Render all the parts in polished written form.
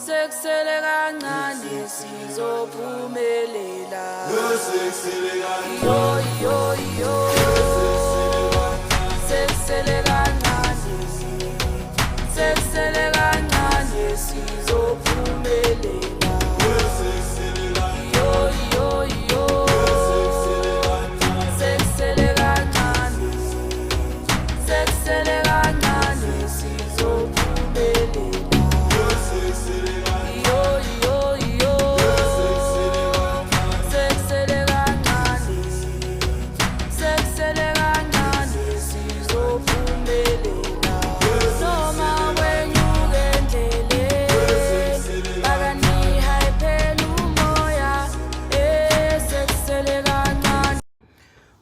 Seksele kancane sizophumelela. Yo yo yo. Seksele kancane. Seksele kancane sizophumelela. Yo yo yo. Seksele kancane. Seksele kancane sizophumelela.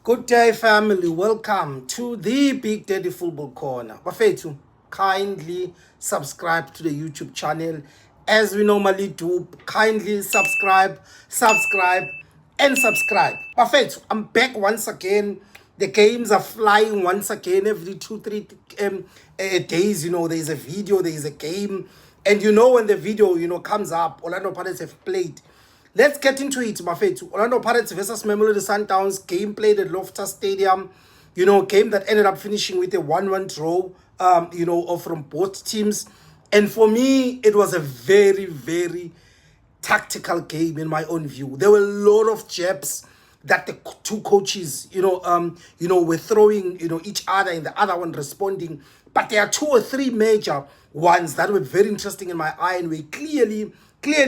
Good day, family. Welcome to the Big Daddy Football Corner. Bafethu, kindly subscribe to the YouTube channel as we normally do. Kindly subscribe, and subscribe. Bafethu, I'm back once again. The games are flying once again every 2-3 days. You know, there is a video, there is a game, and you know when the video comes up, Orlando Pirates have played. Let's get into it, Bafethu. Orlando Pirates versus Mamelodi Sundowns, game played at Loftus Stadium. Game that ended up finishing with a 1-1 draw, from both teams. And for me, it was a very, very tactical game in my own view. There were a lot of jabs that the two coaches, were throwing, each other and the other one responding. But there are 2 or 3 major ones that were very interesting in my eye and were clearly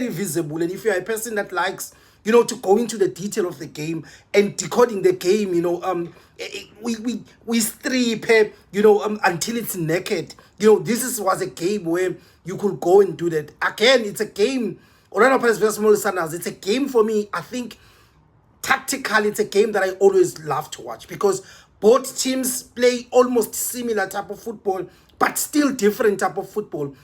visible. And if you're a person that likes to go into the detail of the game and decoding the game, we strip until it's naked. This was a game where you could go and do that. Again, it's a game, Orlando Pirates versus Mamelodi Sundowns. It's a game for me. I think tactically it's a game that I always love to watch because both teams play almost similar type of football, but still different type of football,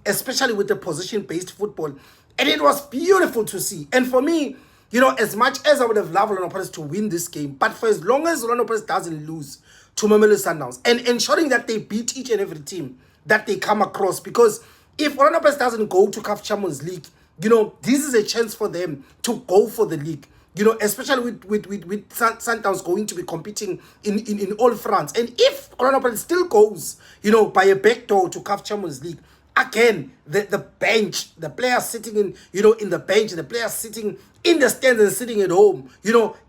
especially with the position-based football. And it was beautiful to see. And for me, as much as I would have loved Orlando Pirates to win this game, but for as long as Orlando Pirates doesn't lose to Mamelodi Sundowns and ensuring that they beat each and every team that they come across, because if Orlando Pirates doesn't go to CAF Champions League, this is a chance for them to go for the league. Especially with Sundowns going to be competing in all fronts. And if Orlando Pirates still goes, by a back door to CAF Champions League, again, the bench, the players sitting in the bench, the players sitting in the stands and sitting at home,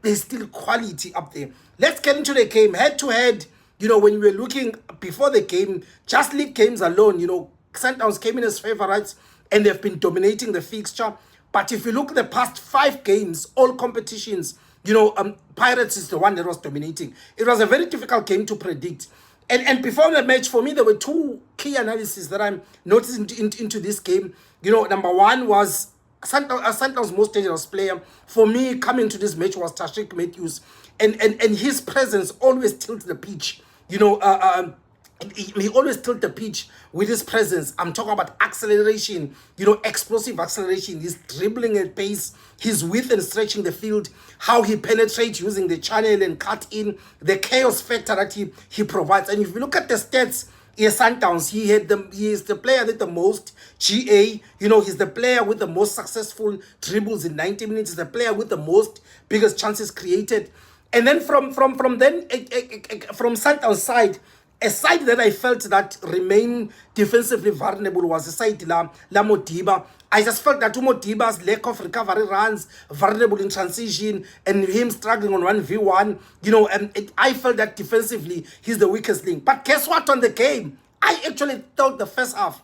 there's still quality up there. Let's get into the game. Head to head, when we were looking before the game, just league games alone, Sundowns came in as favorites and they've been dominating the fixture. But if you look at the past 5 games, all competitions, Pirates is the one that was dominating. It was a very difficult game to predict. And before the match, for me, there were 2 key analyses that I'm noticing into this game. Number one was Sundowns' most dangerous player. For me, coming to this match was Tashik Matthews. And his presence always tilts the pitch. He always tilts the pitch with his presence. I'm talking about acceleration, explosive acceleration. He's dribbling at pace, his width and stretching the field, how he penetrates using the channel and cut in, the chaos factor that he provides. And if you look at the stats, Sundowns, he is the player with the most GA. He's the player with the most successful dribbles in 90 minutes. He's the player with the most biggest chances created. And then from Sundowns' side, a side that I felt that remained defensively vulnerable was the side La Modiba. I just felt that Modiba's lack of recovery runs, vulnerable in transition, and him struggling on 1v1, and I felt that defensively he's the weakest link. But guess what, on the game, I actually thought the first half,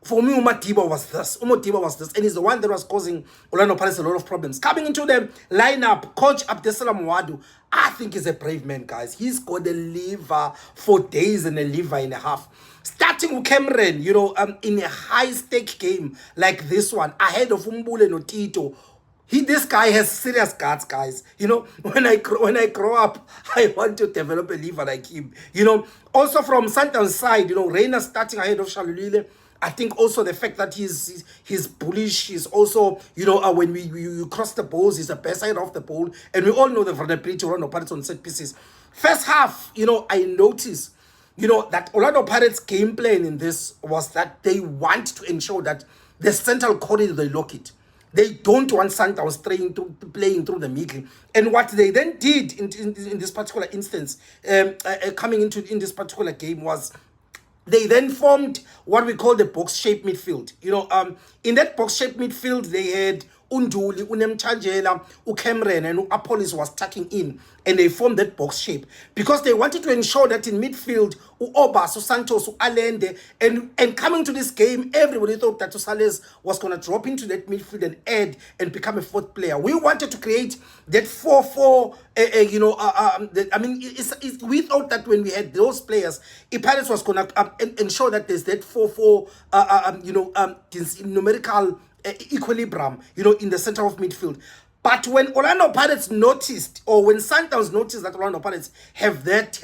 for me, Modiba was this, and he's the one that was causing Orlando Pirates a lot of problems. Coming into the lineup, Coach Abdesalam Wadu, I think he's a brave man, guys. He's got a liver for days and a liver and a half. Starting with Camran, in a high-stake game like this one, ahead of Umbule no Tito, this guy has serious guts, guys. When I grow up, I want to develop a liver like him. Also from Sundowns' side, Reina starting ahead of Shalulile. I think also the fact that he's bullish, he's also, when you cross the balls, he's the best side of the ball. And we all know the vulnerability of Orlando Pirates on set pieces. First half, I noticed, that Orlando Pirates' game plan in this was that they want to ensure that, the central corridor, they lock it. They don't want Sundowns playing through the middle. And what they then did in this particular instance, coming into in this particular game, was they then formed what we call the box-shaped midfield. In that box-shaped midfield, they had Unduli, Unemchanjela, Camran, and Apollos was tucking in, and they formed that box shape because they wanted to ensure that in midfield, Obas, Santos, Allende, and coming to this game, everybody thought that Sales was going to drop into that midfield and add and become a fourth player. We wanted to create that 4-4. We thought that when we had those players, Pirates was going to ensure that there's that 4-4, numerical equilibrium, in the center of midfield. But when Orlando Pirates noticed, or when Sundowns noticed that Orlando Pirates have that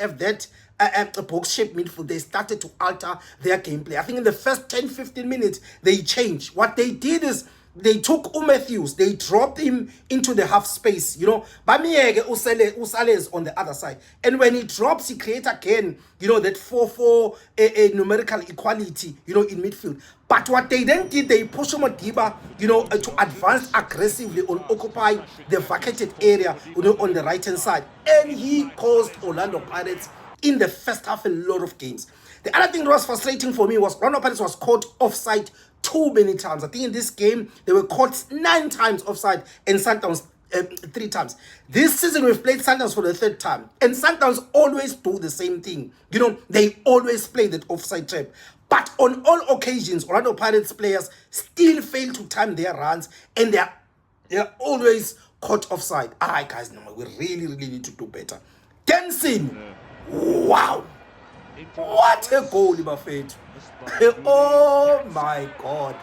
box-shaped midfield, they started to alter their gameplay. I think in the first 10-15 minutes, they changed. What they did is they took Matthews, they dropped him into the half space, Bamiege Usales on the other side. And when he drops, he creates again, that 4-4 numerical equality, in midfield. But what they then did, they pushed Modiba, to advance aggressively on occupy the vacated area, on the right-hand side. And he caused Orlando Pirates in the first half a lot of games. The other thing that was frustrating for me was Orlando Pirates was caught offside too many times. I think in this game, they were caught 9 times offside and Sundowns 3 times. This season, we've played Sundowns for the 3rd time. And Sundowns always do the same thing. They always play that offside trap. But on all occasions, Orlando Pirates players still fail to time their runs. And they're always caught offside. All right, guys, no, we really, really need to do better. Dansin. Wow. What a goal, Ibafet. Oh my God.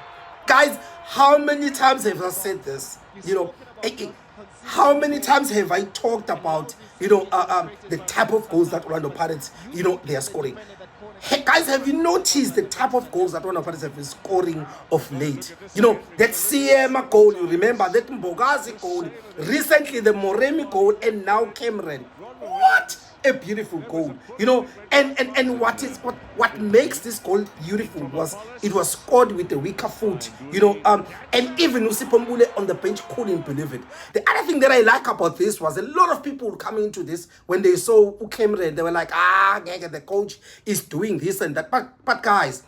Guys, how many times have I said this? How many times have I talked about, the type of goals that Orlando Pirates, they are scoring? Hey, guys, have you noticed the type of goals that Orlando Pirates have been scoring of late? That CM goal, you remember, that Mbogazi goal, recently the Moremi goal, and now Camran. What a beautiful goal, and what makes this goal beautiful was it was scored with a weaker foot, and even Usipombule on the bench couldn't believe it. The other thing that I like about this was a lot of people coming into this when they saw Camran, they were like, the coach is doing this and that, but guys,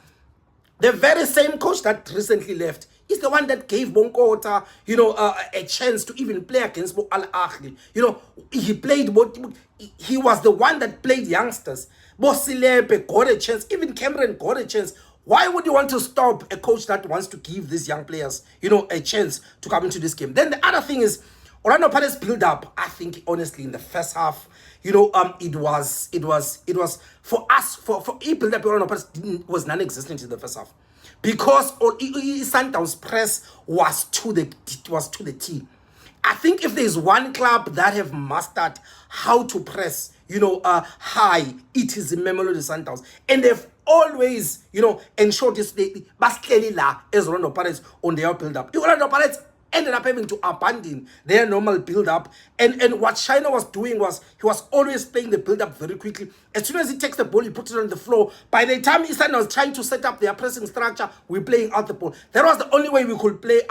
the very same coach that recently left is the one that gave Bonkota, a chance to even play against Al Ahly. He was the one that played youngsters. Bosilepe got a chance. Even Camran got a chance. Why would you want to stop a coach that wants to give these young players, a chance to come into this game? Then the other thing is, Orlando Pirates build up. I think honestly in the first half, it was for us for build up. Orlando Pirates was non-existent in the first half because Sundowns press was to the T. I think if there's one club that have mastered how to press, high, it is the Mamelodi Sundowns, and they've always, ensured this. Basically, as Orlando Pirates on their build up. Orlando Pirates ended up having to abandon their normal build-up. And what China was doing was, he was always playing the build-up very quickly. As soon as he takes the ball, he puts it on the floor. By the time Eastern was trying to set up their pressing structure, we're playing out the ball. That was the only way we could play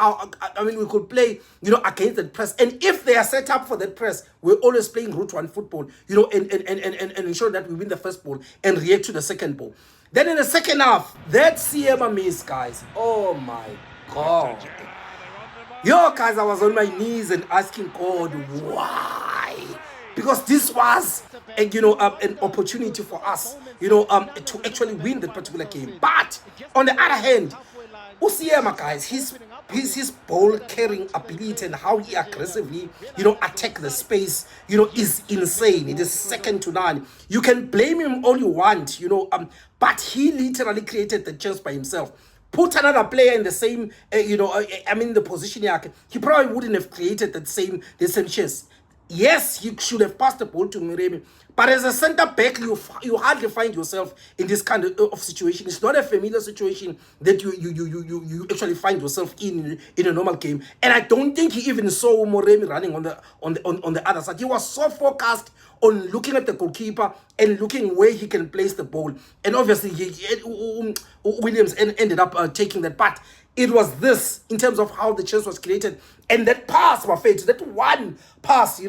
against that press. And if they are set up for that press, we're always playing route one football, and ensure that we win the first ball and react to the second ball. Then in the second half, that CM miss, guys. Oh my God. Yo, guys, I was on my knees and asking God, why? Because this was, an opportunity for us, to actually win that particular game. But on the other hand, Usiema, guys, his ball carrying ability and how he aggressively, attack the space, is insane. It is second to none. You can blame him all you want, but he literally created the chance by himself. Put another player in the same, the position he probably wouldn't have created the same chance. Yes, he should have passed the ball to Miremi. But as a centre back, you hardly find yourself in this kind of situation. It's not a familiar situation that you actually find yourself in a normal game. And I don't think he even saw Moremi running on the other side. He was so focused on looking at the goalkeeper and looking where he can place the ball. And obviously, Williams ended up taking that. But it was this in terms of how the chance was created. And that pass, Bafethu, that one pass,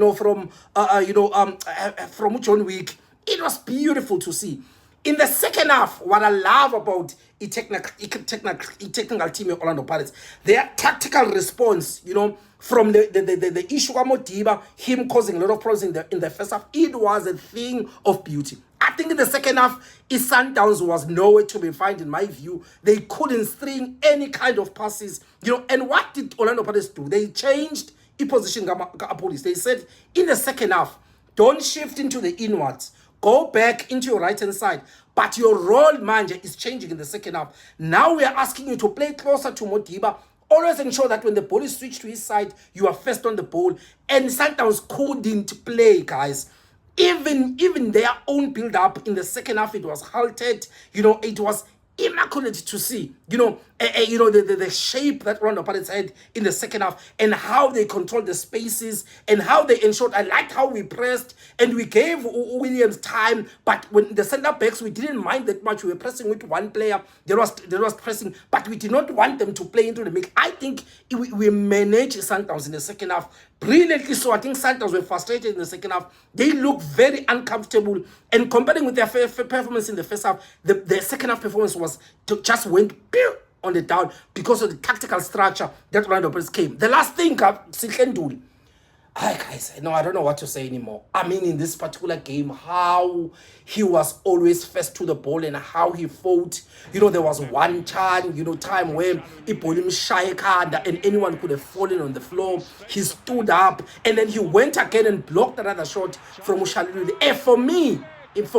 from John Wick, it was beautiful to see. In the second half, what I love about a technical team of Orlando Pirates, their tactical response, from the issue of Modiba, him causing a lot of problems in the first half, it was a thing of beauty. I think in the second half, Sundowns was nowhere to be found in my view. They couldn't string any kind of passes, and what did Orlando Pirates do? They changed the position police. They said in the second half, don't shift into the inwards. Go back into your right-hand side. But your role, manager, is changing in the second half. Now we are asking you to play closer to Modiba. Always ensure that when the ball is switched to his side, you are first on the ball. And Sundowns couldn't play, guys. Even their own build-up in the second half, it was halted. It was immaculate to see. The shape that Orlando Pirates had in the second half and how they controlled the spaces and how they ensured. I liked how we pressed and we gave Williams time, but when the center backs, we didn't mind that much. We were pressing with one player. There was pressing, but we did not want them to play into the mix. I think we managed Sundowns in the second half brilliantly. So I think Sundowns were frustrated in the second half. They looked very uncomfortable, and comparing with their performance in the first half, the second half performance just went on the down because of the tactical structure that Orlando Pirates came. The last thing, Sihlenduli. Guys, no, I don't know what to say anymore. I mean, in this particular game, how he was always first to the ball and how he fought. There was one time where he pulled him shy and anyone could have fallen on the floor. He stood up and then he went again and blocked another shot from Shalulile. And for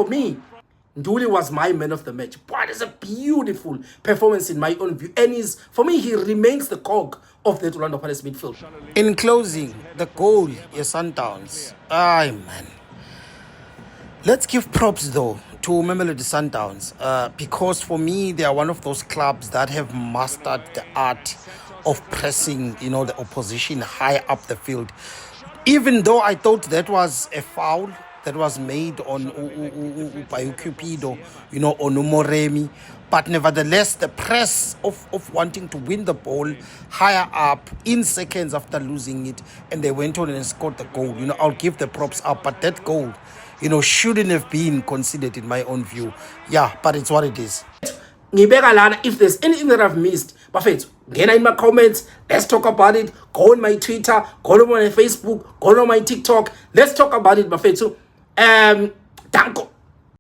me, Nduli was my man of the match. But it's a beautiful performance in my own view. And for me, he remains the cog of the Orlando Pirates midfield. In closing, the goal is Sundowns. Man. Let's give props, though, to Mamelodi Sundowns. Because for me, they are one of those clubs that have mastered the art of pressing, the opposition high up the field. Even though I thought that was a foul that was made on Cupido, on Umoremi. But nevertheless, the press of wanting to win the ball higher up in seconds after losing it, and they went on and scored the goal. I'll give the props up, but that goal, shouldn't have been considered in my own view. Yeah, but it's what it is. If there's anything that I've missed, Buffett, get in my comments. Let's talk about it. Go on my Twitter, go on my Facebook, go on my TikTok. Let's talk about it, Buffett. So, dank